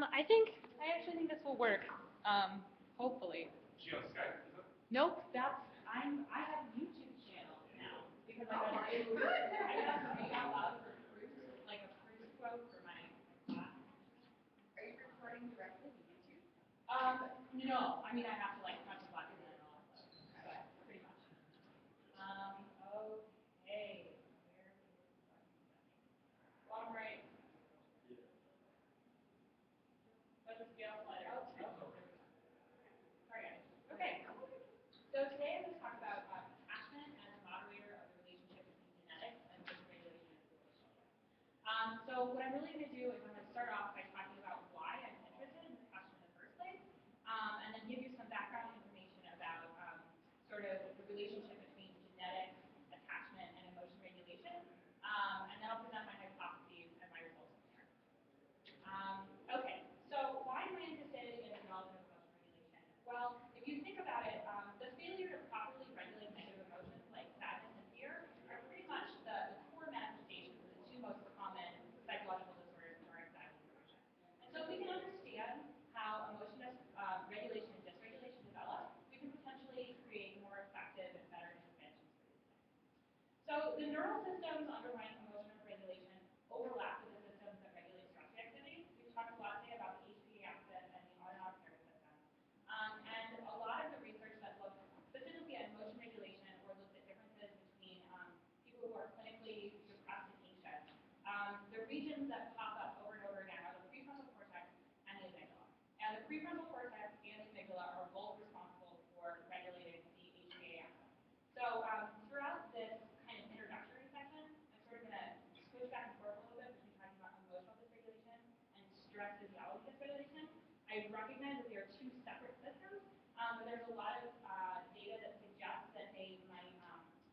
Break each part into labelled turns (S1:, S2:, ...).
S1: I actually think this will work. Hopefully.
S2: She on Skype, is it?
S1: Nope, I have a YouTube channel now because I got I got to read out loud for proofs, like a proof quote for my class.
S3: Are you recording directly to YouTube?
S1: No. I mean, I have to like punch a button and all, but pretty much. Okay. Bottom right. What's the scale slider? Oh, sorry, guys. Okay. So today I'm going to talk about attachment as a moderator of the relationship between genetics and motion regulation in school children. So what I'm really going to do is I'm going to start off by talking about why I'm interested in this question in the first place, and then give you some background information about sort of the relationship between genetics, attachment, and emotion regulation, and then I'll present my hypotheses and my results from there. Okay, so why am I interested in the development of emotion regulation? Well, if you think about it, the failure to properly regulate negative emotions like sadness and fear are pretty much the core manifestations of the two most common psychological disorders that are anxiety and depression. And so if we can understand how emotion regulation and dysregulation develop, we can potentially create more effective and better interventions for these things. So the neural systems underlying emotional regulation overlap with the systems that regulate stress reactivity. We've talked a lot today about the HPA axis and the autonomic nervous system. And a lot of the research that looked specifically at emotion regulation or looked at differences between people who are clinically depressed and anxious, the regions that pop up over and over again are the prefrontal cortex and the amygdala. And the prefrontal cortex and the amygdala are both responsible for regulating the HPA axis. So throughout this kind of introductory section, I'm sort of going to switch back and forth a little bit between talking about emotional dysregulation and stress physiology dysregulation. I recognize that they are two separate systems, but there's a lot of data that suggests that they might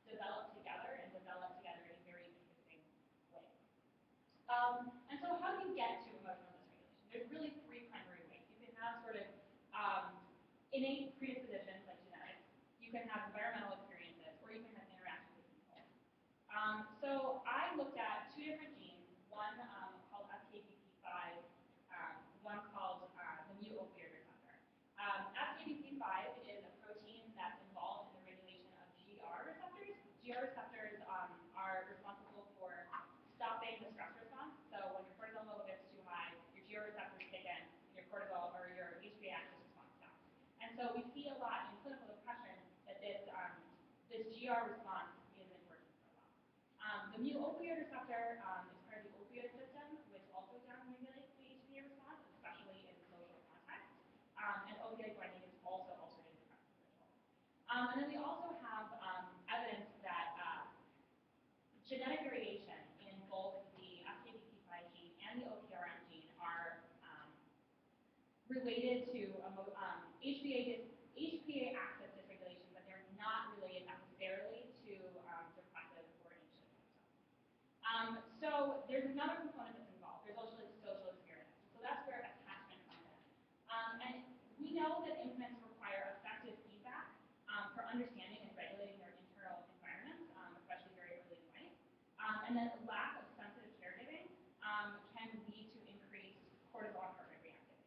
S1: develop together and develop together in very interesting ways. And so how do you get to emotional dysregulation? There's really three primary ways. You can have sort of innate predispositions like genetics, you can have environmental experiences, or you can have interactions with people. So I looked at two different genes, one called SKPP5, one called the mu opioid receptor. SKPP5 is a protein that's involved in the regulation of GR receptors. GR receptors are responsible for stopping the stress response. So when your cortisol level gets too high, your GR receptors kick in, and your cortisol or your HPA axis response stops. And so we see a lot in clinical depression that this GR response isn't working so well. The mu opioid receptor is part of the opioid system, which also downregulates the HPA response, especially in social contexts. And opioid binding is also altered in depressive individuals. And then we also have evidence that genetic variation in both the SKPP5 gene and the OPRM gene are related to HPA axis dysregulation, but they're not related necessarily to depressive or anxious symptoms. So there's another component that's involved. There's also social experience. So that's where attachment comes in. And we know that infants require effective feedback for understanding and regulating their internal environments, especially very early in life. And then lack of sensitive caregiving can lead to increased cortisol and heart rate reactivity.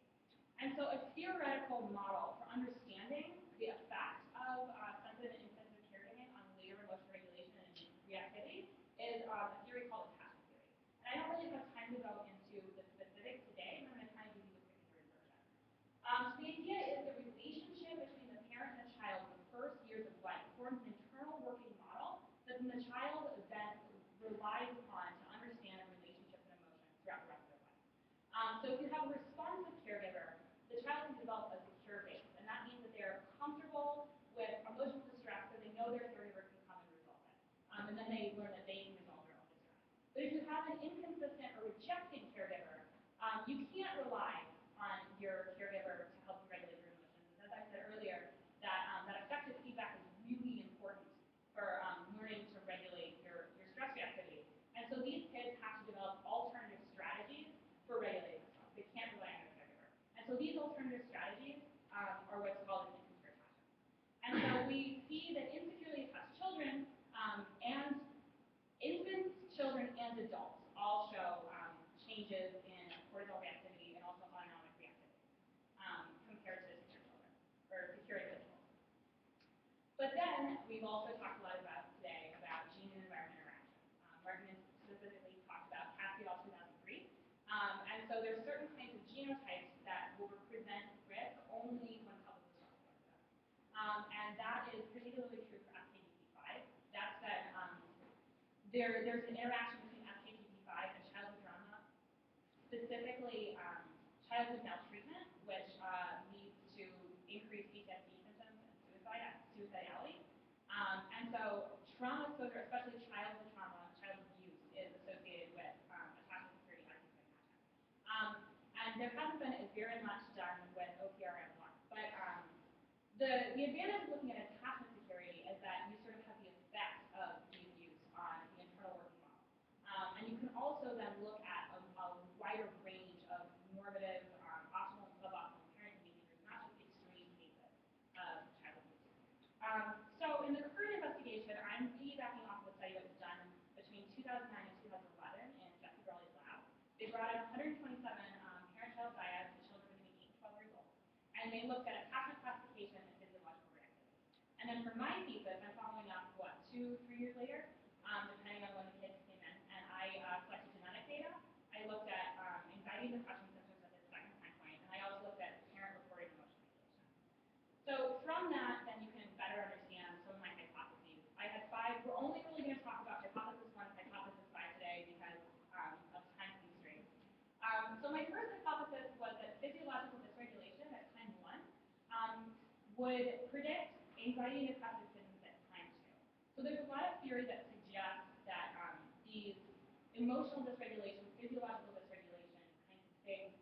S1: And so a theoretical model for understanding the effect of sensitive and insensitive caregiving on later emotion regulation and reactivity is a theory called attachment theory. And I don't really have time to go into the specifics today, but I'm going to kind of give you the quick and dirty version. So the idea is the relationship between the parent and the child in the first years of life forms an internal working model that then the child then relies upon to understand relationships and emotions throughout the rest of their life. So if you have a responsive caregiver, the child can develop a secure base, and that means that they're comfortable with emotional distress, so they know their caregiver can come and resolve it. And then they learn that they can resolve their own distress. But if you have an inconsistent or rejected caregiver, you can't rely on your caregiver to help you regulate your emotions. As I said earlier, that effective feedback is really important for learning to regulate your stress reactivity. And so these kids have to develop alternative strategies for regulating themselves. They can't rely on their caregiver. And so these alternative strategies are what's called an insecure attachment. And so we see that insecurely attached children and infants, children, and adults all show changes in cortisol reactivity and also autonomic we've also talked a lot about today about gene and environment interaction. Martin specifically talked about Castiel 2003. And so there's certain kinds of genotypes that will represent risk only when coupled with something. And that is particularly true for SKGP5. That's that there's an interaction between SKGP5 and childhood trauma, specifically childhood maltreatment, which leads to increased PTSD symptoms and suicidality. And so trauma exposure, especially childhood trauma, child abuse, is associated with attachment security, as you can imagine. And there hasn't been very much done with OPRM1. But the advantage of looking at attachment security is that you sort of have the effects of the abuse on the internal working model. And you can also then look at a wider range of normative, optimal and suboptimal parenting behaviors, not just extreme cases of child abuse. So in the current investigation, I'm piggybacking off of a study that was done between 2009 and 2011 in Jesse Brawley's lab. They brought in 127 parent-child dyads to children between 8 and 12 years old, and they looked at attachment classification and physiological reactivity. And then for my thesis, I'm following up, 2-3 years later, depending on when the kids came in, and I collected genetic data. I looked at anxiety and depression symptoms at the second time point, and I also looked at parent-reported emotion regulation. So from that, then you can better understand some of my hypotheses. I had 5. We're only really going to talk about hypothesis 1 and hypothesis 5 today because of time constraints. So my first hypothesis was that physiological dysregulation at time 1 would predict anxiety and depressive symptoms at time 2. So there's a lot of theory that suggests that these emotional dysregulation, physiological dysregulation kinds of things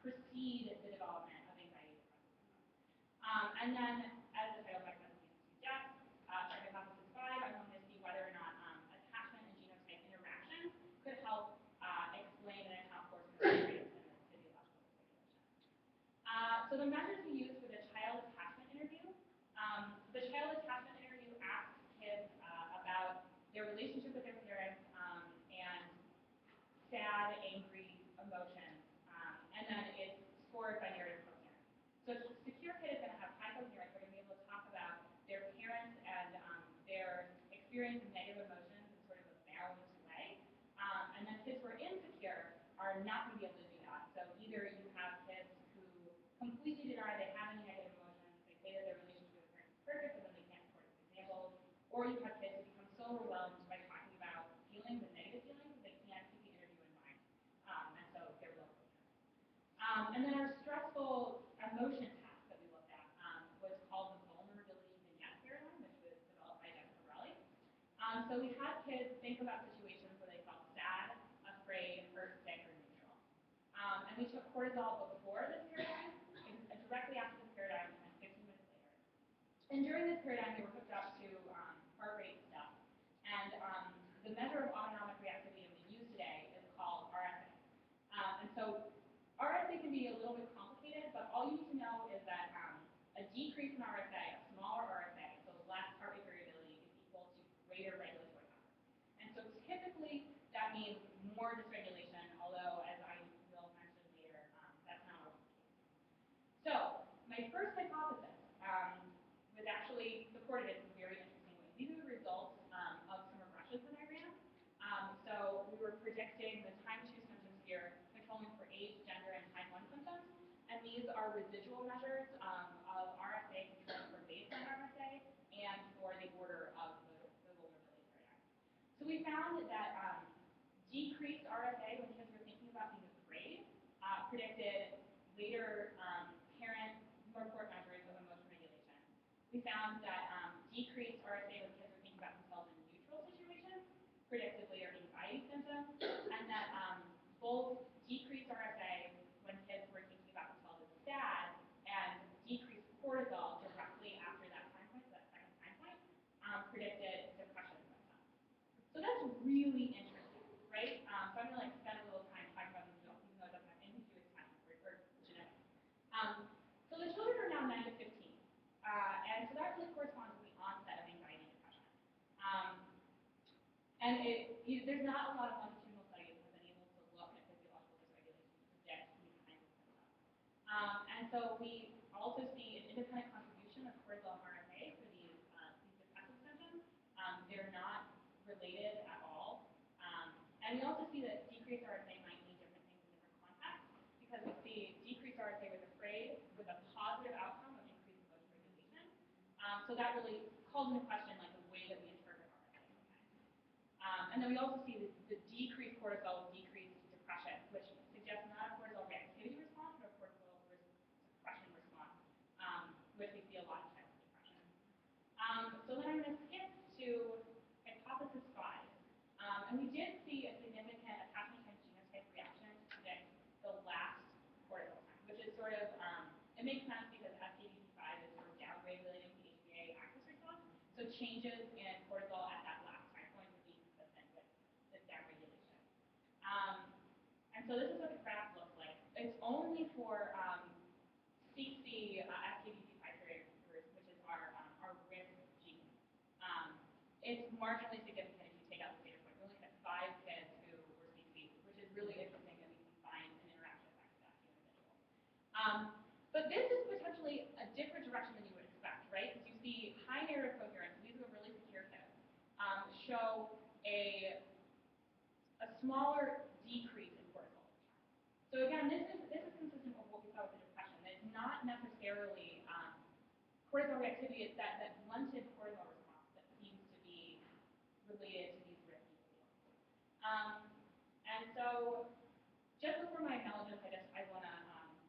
S1: precede the development of anxiety and depressive symptoms. And then, as the title of my presentation suggests, for hypothesis 5, I wanted to see whether or not attachment and genotype interactions could help explain and account for some variance in this physiological dysregulation. So the measures we used for the child attachment interview, asks kids about their relationship with their parents and sad, angry emotions, and then it's scored by narrative coherence. So secure kid is going to have high coherence. They're going to be able to talk about their parents and their experience of negative emotions in sort of a balanced way. And then kids who are insecure are not going to be able to do that. So either you have kids who completely deny they have any negative emotions, they say that their relationship with their parents is perfect, but then they can't support examples, or you have kids who become so overwhelmed by talking about feelings and negative feelings that they can't keep the interview in mind. And so they're low coherence. And then our stressful emotion task that we looked at was called the vulnerability vignette paradigm, which was developed by Jessica Brawley. So we had kids think about situations where they felt sad, afraid, hurt, sick, or neutral. And we took cortisol before this paradigm, and directly after this paradigm, and 15 minutes later. And during this paradigm, they were hooked up to heart rate stuff. And the measure of autonomic reactivity that we use today is called RSA. And so RSA can be a little bit complicated, but all you need to know is that a decrease in RSA, a smaller RSA, so less heart rate variability, is equal to greater regulatory power. And so typically, that means more dysregulation, although, as I will mention later, that's not always the case. So my first hypothesis was actually supported in some very interesting ways. These are the results of some regressions that I ran. So we were predicting the time 2 symptoms here, controlling for age, gender, and time 1 symptoms. And these are residual measures of RSA controlling for baseline RSA and for the order of the vulnerability paradigm. So we found that decreased RSA when kids were thinking about being afraid predicted later parent report measures of emotion regulation. We found that decreased RSA when kids were thinking about themselves in neutral situations predicted later anxiety symptoms, and that both decreased RSA when kids were thinking about themselves as sad and decreased cortisol directly after that time point, that second time point, predicted depression symptoms. So that's really interesting, right? So I'm going to spend a little time talking about these results, even though it doesn't have anything to do with attachment or genetics. So the children are now 9 to 15, and so that really corresponds with the onset of anxiety and depression. And there's not a lot of longitudinal studies that have been able to look at physiological dysregulation to predict these kinds of symptoms. And so we also see an independent contribution of cortisol and RSA for these depressive related at all. And we also see that decreased RSA might mean different things in different contexts, because we see decreased RSA with a phrase with a positive outcome of increased emotion regulation. So that really calls into question like the way that we interpret RSA sometimes. And then we also see the decreased cortisol with decreased depression, which suggests not a cortisol reactivity response, but a cortisol suppression response, which we see a lot in types of depression. So then I'm going to skip to hypothesis 5. And we did see a significant attachment type genotype reaction to predict the last cortisol time, which is sort of, it makes sense because SKBP5 is sort of downregulating the HPA axis response. So changes in cortisol at that last time point would be consistent with this downregulation. And so this is what the graph looks like. It's only for CC SKBP5 group, which is our risk gene. It's marginally significant if you take out the data point. We only had 5 kids who were CC, which is really interesting that we can find an interaction effect of that individual. But this is potentially a different direction than you would expect, right? Because you see high narrative coherence, these are really secure kids, show a smaller decrease in cortisol. So again, this is consistent with what we saw with the depression. It's not necessarily cortisol reactivity, it's that blunted cortisol response that seems to be related to these risky alleles. And so, just before my acknowledgments, I want to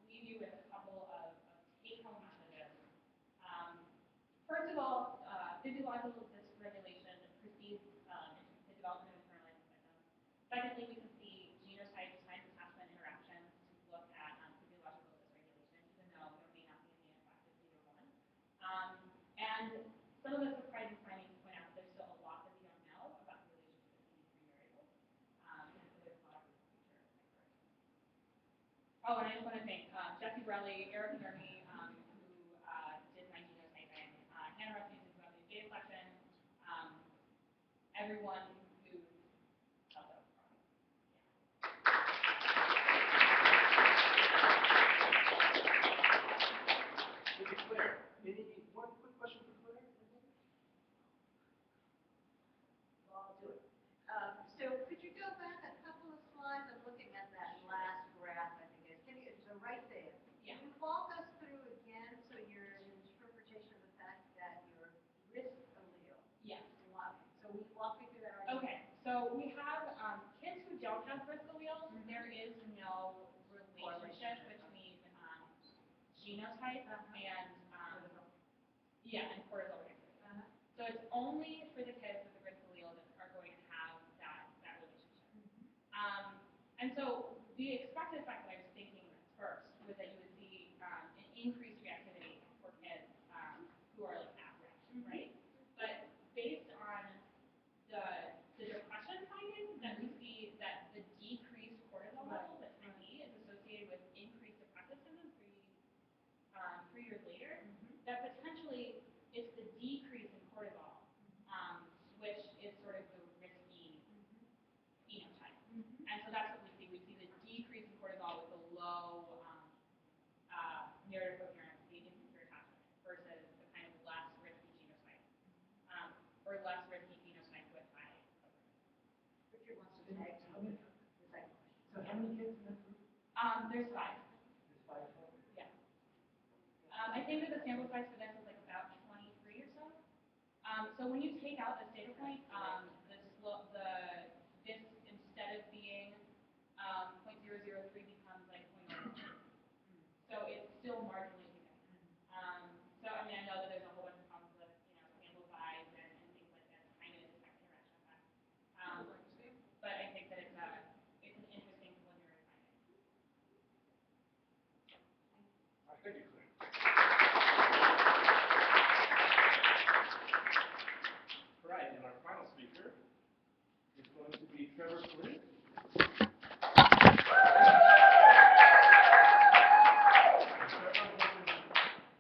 S1: leave you with a couple of take-home messages. First of all, physiological dysregulation precedes the development of internalizing symptoms. Secondly, we can see genotype time attachment interactions to look at physiological dysregulation, even though there may not be any effect of either one. And some of the surprising findings point out that there's still a lot that we don't know about the relationship between these 3 variables. And so there's a lot of room for future exploration. Oh, and I just want to thank Jesse Borelli, Eric Nermi, who did my genotyping, Hannah Rasmussen, who got me data collection, everyone who helped out.
S2: Claire, one quick question for Claire?
S4: I'll do it. So could you go back a couple of slides? I'm looking at that last graph, I think it's. So right there.
S1: Yeah.
S4: Can you walk us through again, so your interpretation of the fact that your risk allele.
S1: Yes.
S4: So we walk me through that argument.
S1: Okay, so we have kids who don't have risk alleles. There is no relationship between genotype and and cortisol reactivity. So it's only for the kids with the risk allele that are going to have that relationship. And so the expected effect that I was thinking first was that you would see an increased reactivity for kids who are like at risk, right? But based on the depression findings, that we see that the decreased cortisol levels at time E is associated with increased depressive symptoms 3 years later. That potentially it's the decrease in cortisol, which is sort of the risky phenotype. And so that's what we see. We see the decrease in cortisol with the low narrative coherence, the insecure attachment, versus the kind of less risky genotype, or less risky phenotype with high coherence.
S4: Richard wants to tag
S2: How many?
S4: the second question.
S2: So how many kids in that group?
S1: There's 5.
S2: There's 5 total?
S1: Yeah. I think that the sample size for this is like about 23 or so. So when you take out this data point, this instead of being 0.003 becomes like 0.01. So it's still marginally significant. So I mean, I know that there's a whole bunch of problems with sample size and things like that, trying to detect interaction effects. But I think that it's an interesting preliminary finding.
S2: Thank you, Claire.